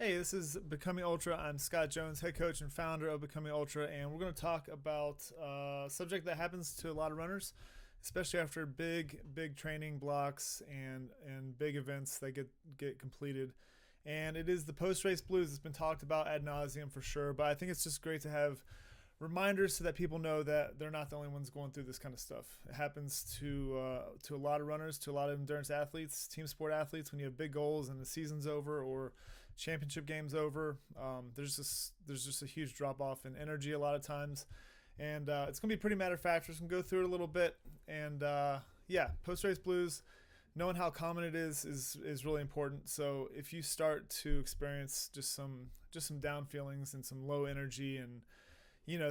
Hey, this is Becoming Ultra. I'm Scott Jones, head coach and founder of Becoming Ultra, and we're going to talk about a subject that happens to a lot of runners, especially after big training blocks and big events that get completed. And it is the post race blues. It's been talked about ad nauseum for sure, but I think it's just great to have reminders so that people know that they're not the only ones going through this kind of stuff. It happens to a lot of runners, to a lot of endurance athletes, team sport athletes. When you have big goals and the season's over or championship game's over, there's just a huge drop off in energy a lot of times, and it's gonna be pretty matter of fact. We're just gonna go through it a little bit, and yeah, post race blues. Knowing how common it is really important. So if you start to experience just some down feelings and some low energy and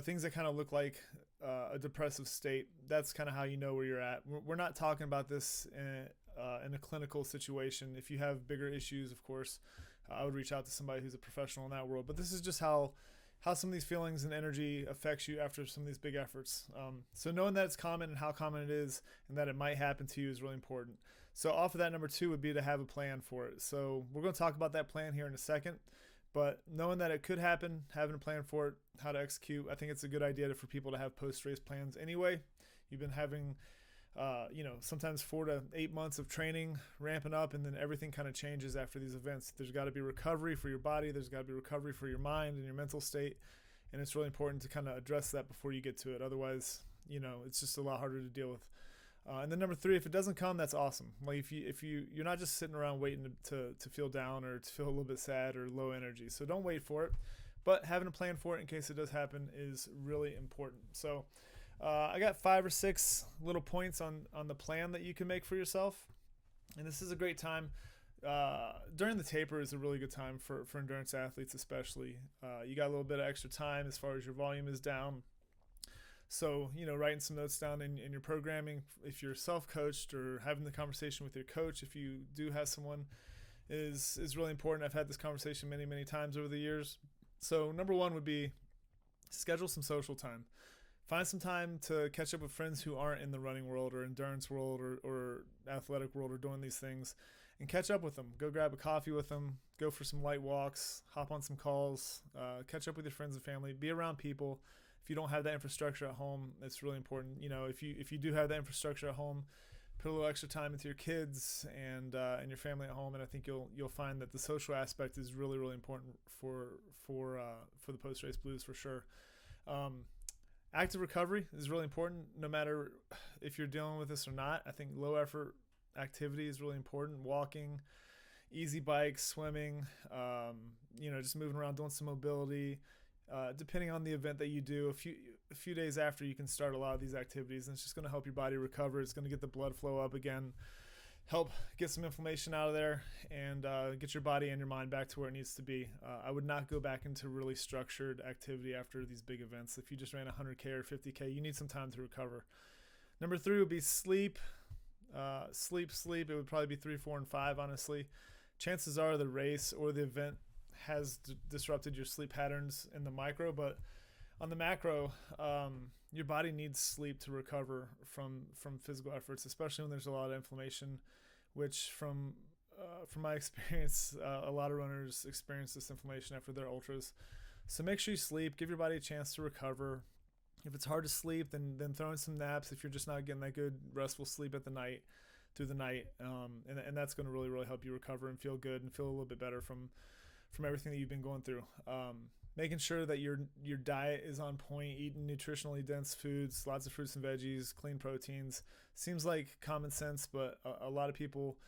things that kind of look like a depressive state, that's kind of how you know where you're at. We're not talking about this in a clinical situation. If you have bigger issues, of course, I would reach out to somebody who's a professional in that world. But this is just how some of these feelings and energy affects you after some of these big efforts. So knowing that it's common and how common it is and that it might happen to you is really important. So off of that, number two would be to have a plan for it. So we're going to talk about that plan here in a second. But knowing that it could happen, having a plan for it, how to execute, I think it's a good idea for people to have post-race plans anyway. You've been having, sometimes 4 to 8 months of training, ramping up, and then everything kind of changes after these events. There's got to be recovery for your body. There's got to be recovery for your mind and your mental state. And it's really important to kind of address that before you get to it. Otherwise, it's just a lot harder to deal with. And then number three, if it doesn't come, that's awesome. Like you're not just sitting around waiting to feel down or to feel a little bit sad or low energy. So don't wait for it, but having a plan for it in case it does happen is really important. So I got 5 or 6 little points on the plan that you can make for yourself. And this is a great time. During the taper is a really good time for endurance athletes, especially. You got a little bit of extra time as far as your volume is down. So, writing some notes down in your programming, if you're self-coached, or having the conversation with your coach, if you do have someone, is really important. I've had this conversation many, many times over the years. So number one would be schedule some social time. Find some time to catch up with friends who aren't in the running world or endurance world or athletic world or doing these things, and catch up with them. Go grab a coffee with them, go for some light walks, hop on some calls, catch up with your friends and family, be around people. If you don't have that infrastructure at home, it's really important. If you do have that infrastructure at home, put a little extra time into your kids and your family at home, and I think you'll find that the social aspect is really, really important for the post race blues for sure. Active recovery is really important, no matter if you're dealing with this or not. I think low effort activity is really important. Walking, easy bikes, swimming, just moving around, doing some mobility. Depending on the event that you do, a few days after, you can start a lot of these activities, and it's just going to help your body recover. It's going to get the blood flow up again, help get some inflammation out of there, and get your body and your mind back to where it needs to be. I would not go back into really structured activity after these big events. If you just ran 100K or 50K, you need some time to recover. Number three would be sleep. Sleep. It would probably be 3, 4, and 5, honestly. Chances are the race or the event has disrupted your sleep patterns in the micro, but on the macro, your body needs sleep to recover from physical efforts, especially when there's a lot of inflammation, which from my experience, a lot of runners experience this inflammation after their ultras. So make sure you sleep, give your body a chance to recover. If it's hard to sleep, then throw in some naps if you're just not getting that good restful sleep through the night, and that's going to really, really help you recover and feel good and feel a little bit better from everything that you've been going through. Making sure that your diet is on point, eating nutritionally dense foods, lots of fruits and veggies, clean proteins. Seems like common sense, but a lot of people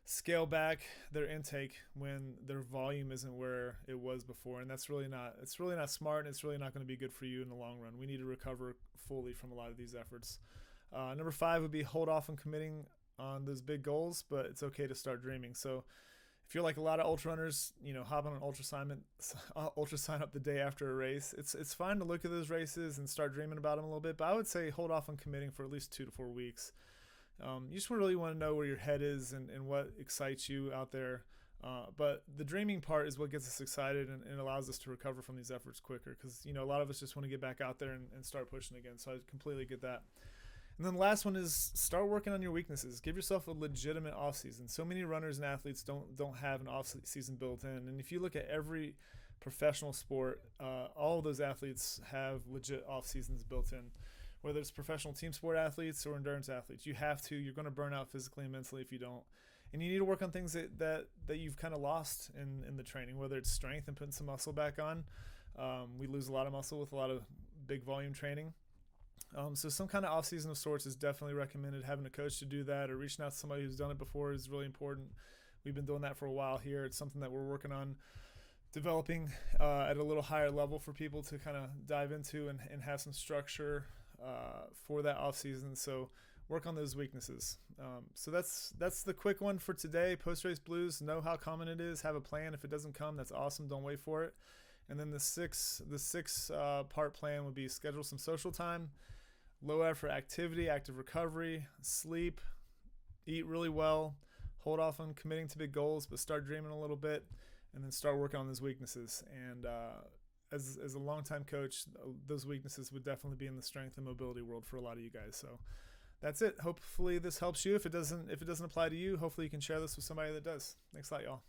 scale back their intake when their volume isn't where it was before, and it's really not smart, and it's really not going to be good for you in the long run. We need to recover fully from a lot of these efforts. Number 5 would be hold off on committing on those big goals, but it's okay to start dreaming. So if you're like a lot of ultra runners, hop on an ultra sign up the day after a race. It's fine to look at those races and start dreaming about them a little bit, but I would say hold off on committing for at least 2 to 4 weeks. You just really want to know where your head is and what excites you out there. But the dreaming part is what gets us excited and allows us to recover from these efforts quicker, because a lot of us just want to get back out there and start pushing again. So I completely get that. And then the last one is start working on your weaknesses. Give yourself a legitimate off season. So many runners and athletes don't have an off season built in. And if you look at every professional sport, all of those athletes have legit off seasons built in. Whether it's professional team sport athletes or endurance athletes, you have to. You're going to burn out physically and mentally if you don't. And you need to work on things that you've kind of lost in the training, whether it's strength and putting some muscle back on. We lose a lot of muscle with a lot of big volume training. So some kind of off season of sorts is definitely recommended. Having a coach to do that or reaching out to somebody who's done it before is really important. We've been doing that for a while here. It's something that we're working on developing at a little higher level for people to kind of dive into and have some structure for that off season. So work on those weaknesses. So that's the quick one for today. Post-race blues, know how common it is. Have a plan. If it doesn't come, that's awesome. Don't wait for it. And then the six part plan would be schedule some social time, low effort activity, active recovery, sleep, eat really well, hold off on committing to big goals, but start dreaming a little bit, and then start working on those weaknesses. And as a longtime coach, those weaknesses would definitely be in the strength and mobility world for a lot of you guys. So that's it. Hopefully this helps you. If it doesn't apply to you, hopefully you can share this with somebody that does. Thanks a lot, y'all.